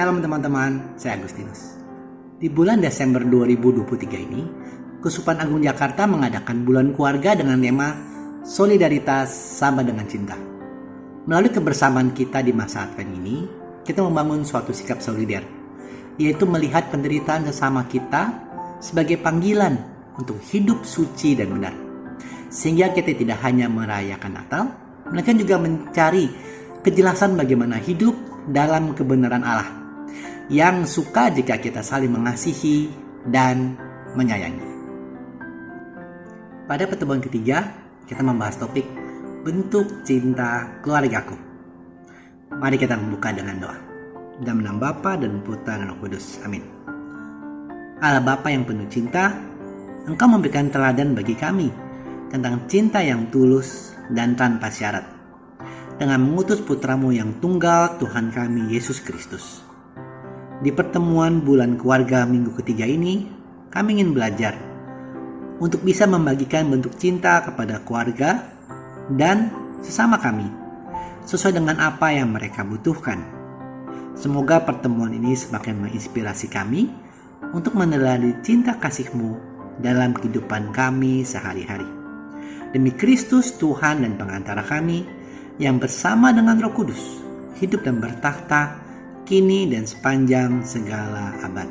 Shalom teman-teman, saya Agustinus. Di bulan Desember 2023 ini, Keuskupan Agung Jakarta mengadakan bulan keluarga dengan tema Solidaritas sama dengan cinta. Melalui kebersamaan kita di masa Advent ini, kita membangun suatu sikap solider, yaitu melihat penderitaan sesama kita sebagai panggilan untuk hidup suci dan benar. Sehingga kita tidak hanya merayakan Natal, melainkan juga mencari kejelasan bagaimana hidup dalam kebenaran Allah, yang suka jika kita saling mengasihi dan menyayangi. Pada pertemuan ketiga, kita membahas topik bentuk cinta keluargaku. Mari kita membuka dengan doa. Dalam nama Bapa dan Putra dan Roh Kudus. Amin. Allah Bapa yang penuh cinta, Engkau memberikan teladan bagi kami tentang cinta yang tulus dan tanpa syarat, dengan mengutus Putramu yang tunggal, Tuhan kami Yesus Kristus. Di pertemuan bulan keluarga minggu ketiga ini, kami ingin belajar untuk bisa membagikan bentuk cinta kepada keluarga dan sesama kami, sesuai dengan apa yang mereka butuhkan. Semoga pertemuan ini semakin menginspirasi kami untuk meneladani cinta kasih-Mu dalam kehidupan kami sehari-hari. Demi Kristus Tuhan dan pengantara kami, yang bersama dengan Roh Kudus hidup dan bertakhta kini dan sepanjang segala abad.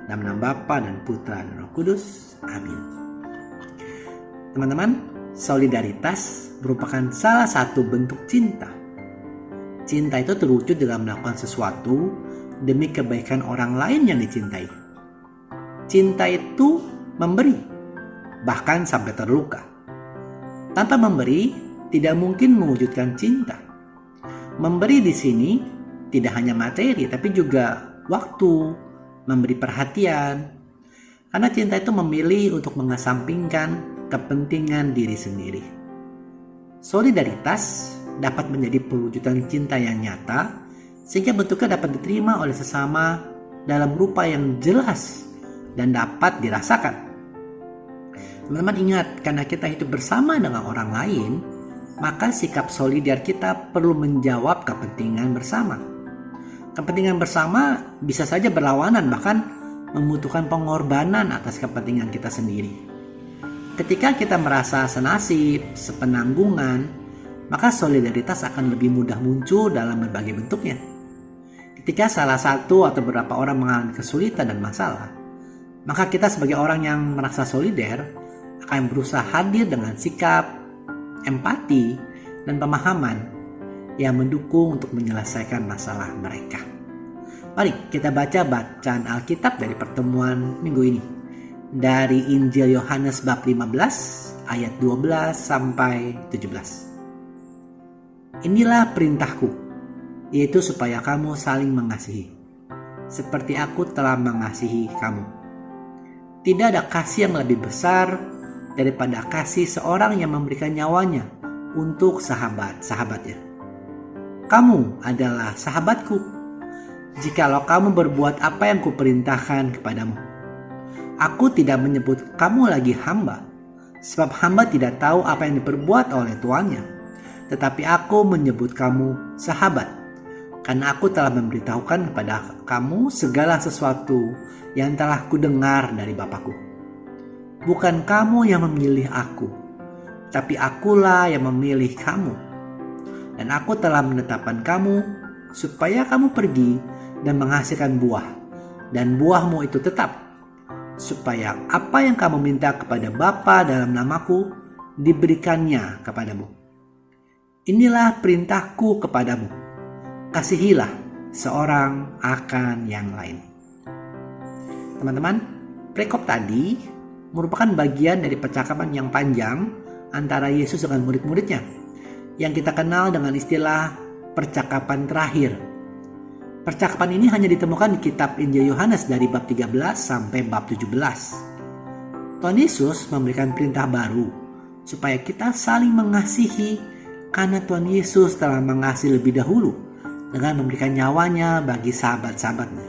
Dalam nama Bapa dan Putra dan Roh Kudus. Amin. Teman-teman, solidaritas merupakan salah satu bentuk cinta. Cinta itu terwujud dalam melakukan sesuatu demi kebaikan orang lain yang dicintai. Cinta itu memberi, bahkan sampai terluka. Tanpa memberi, tidak mungkin mewujudkan cinta. Memberi di sini tidak hanya materi, tapi juga waktu, memberi perhatian. Karena cinta itu memilih untuk mengesampingkan kepentingan diri sendiri. Solidaritas dapat menjadi perwujudan cinta yang nyata, sehingga bentuknya dapat diterima oleh sesama dalam rupa yang jelas dan dapat dirasakan. Teman-teman ingat, karena kita hidup bersama dengan orang lain, maka sikap solidar kita perlu menjawab kepentingan bersama. Kepentingan bersama bisa saja berlawanan, bahkan membutuhkan pengorbanan atas kepentingan kita sendiri. Ketika kita merasa senasib, sepenanggungan, maka solidaritas akan lebih mudah muncul dalam berbagai bentuknya. Ketika salah satu atau beberapa orang mengalami kesulitan dan masalah, maka kita sebagai orang yang merasa solider akan berusaha hadir dengan sikap, empati, dan pemahaman yang mendukung untuk menyelesaikan masalah mereka. Mari kita baca bacaan Alkitab dari pertemuan minggu ini. Dari Injil Yohanes bab 15 ayat 12 sampai 17. Inilah perintahku, yaitu supaya kamu saling mengasihi, seperti aku telah mengasihi kamu. Tidak ada kasih yang lebih besar daripada kasih seorang yang memberikan nyawanya untuk sahabat-sahabatnya. Kamu adalah sahabatku, jikalau kamu berbuat apa yang kuperintahkan kepadamu. Aku tidak menyebut kamu lagi hamba, sebab hamba tidak tahu apa yang diperbuat oleh tuannya. Tetapi aku menyebut kamu sahabat, karena aku telah memberitahukan kepada kamu segala sesuatu yang telah kudengar dari Bapakku. Bukan kamu yang memilih aku, tapi akulah yang memilih kamu. Dan aku telah menetapkan kamu supaya kamu pergi dan menghasilkan buah, dan buahmu itu tetap, supaya apa yang kamu minta kepada Bapa dalam namaku diberikannya kepadamu. Inilah perintahku kepadamu, kasihilah seorang akan yang lain. Teman-teman, perikop tadi merupakan bagian dari percakapan yang panjang antara Yesus dengan murid-muridnya, yang kita kenal dengan istilah percakapan terakhir. Percakapan ini hanya ditemukan di kitab Injil Yohanes dari bab 13 sampai bab 17. Tuhan Yesus memberikan perintah baru supaya kita saling mengasihi, karena Tuhan Yesus telah mengasihi lebih dahulu dengan memberikan nyawanya bagi sahabat-sahabatnya,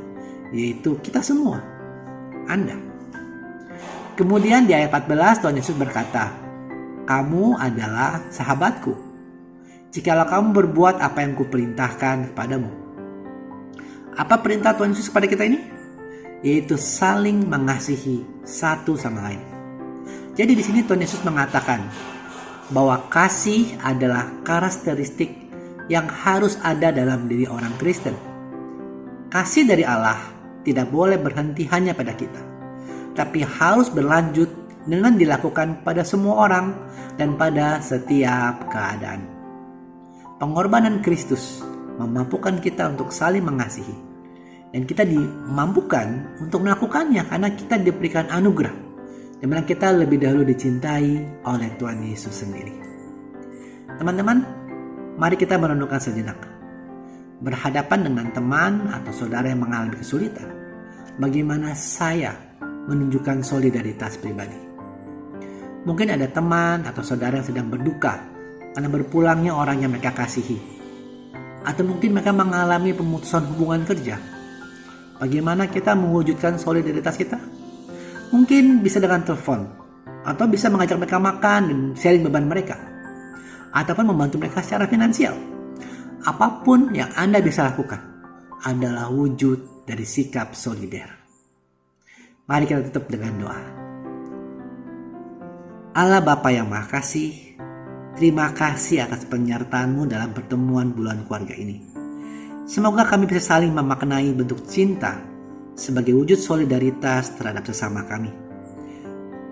yaitu kita semua, Anda. Kemudian di ayat 14 Tuhan Yesus berkata, "Kamu adalah sahabatku, jikalau kamu berbuat apa yang kuperintahkan kepadamu." Apa perintah Tuhan Yesus kepada kita ini? Yaitu saling mengasihi satu sama lain. Jadi di sini Tuhan Yesus mengatakan bahwa kasih adalah karakteristik yang harus ada dalam diri orang Kristen. Kasih dari Allah tidak boleh berhenti hanya pada kita, tapi harus berlanjut dengan dilakukan pada semua orang dan pada setiap keadaan. Pengorbanan Kristus memampukan kita untuk saling mengasihi, dan kita dimampukan untuk melakukannya karena kita diberikan anugerah, di mana kita lebih dahulu dicintai oleh Tuhan Yesus sendiri. Teman-teman, mari kita merenungkan sejenak. Berhadapan dengan teman atau saudara yang mengalami kesulitan, bagaimana saya menunjukkan solidaritas pribadi? Mungkin ada teman atau saudara yang sedang berduka karena berpulangnya orang yang mereka kasihi. Atau mungkin mereka mengalami pemutusan hubungan kerja. Bagaimana kita mewujudkan solidaritas kita? Mungkin bisa dengan telepon, atau bisa mengajak mereka makan dan sharing beban mereka, ataupun membantu mereka secara finansial. Apapun yang Anda bisa lakukan adalah wujud dari sikap solider. Mari kita tutup dengan doa. Allah Bapa yang Maha Kasih, terima kasih atas penyertaan-Mu dalam pertemuan bulan keluarga ini. Semoga kami bisa saling memaknai bentuk cinta sebagai wujud solidaritas terhadap sesama kami.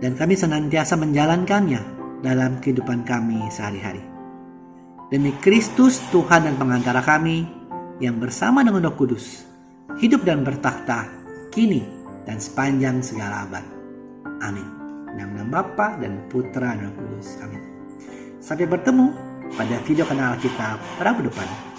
Dan kami senantiasa menjalankannya dalam kehidupan kami sehari-hari. Demi Kristus Tuhan dan pengantara kami, yang bersama dengan Roh Kudus, hidup dan bertakhta, kini dan sepanjang segala abad. Amin. Dalam nama Bapa dan Putra dan Roh Kudus. Amin. Sampai bertemu pada video kanal kita Rabu depan.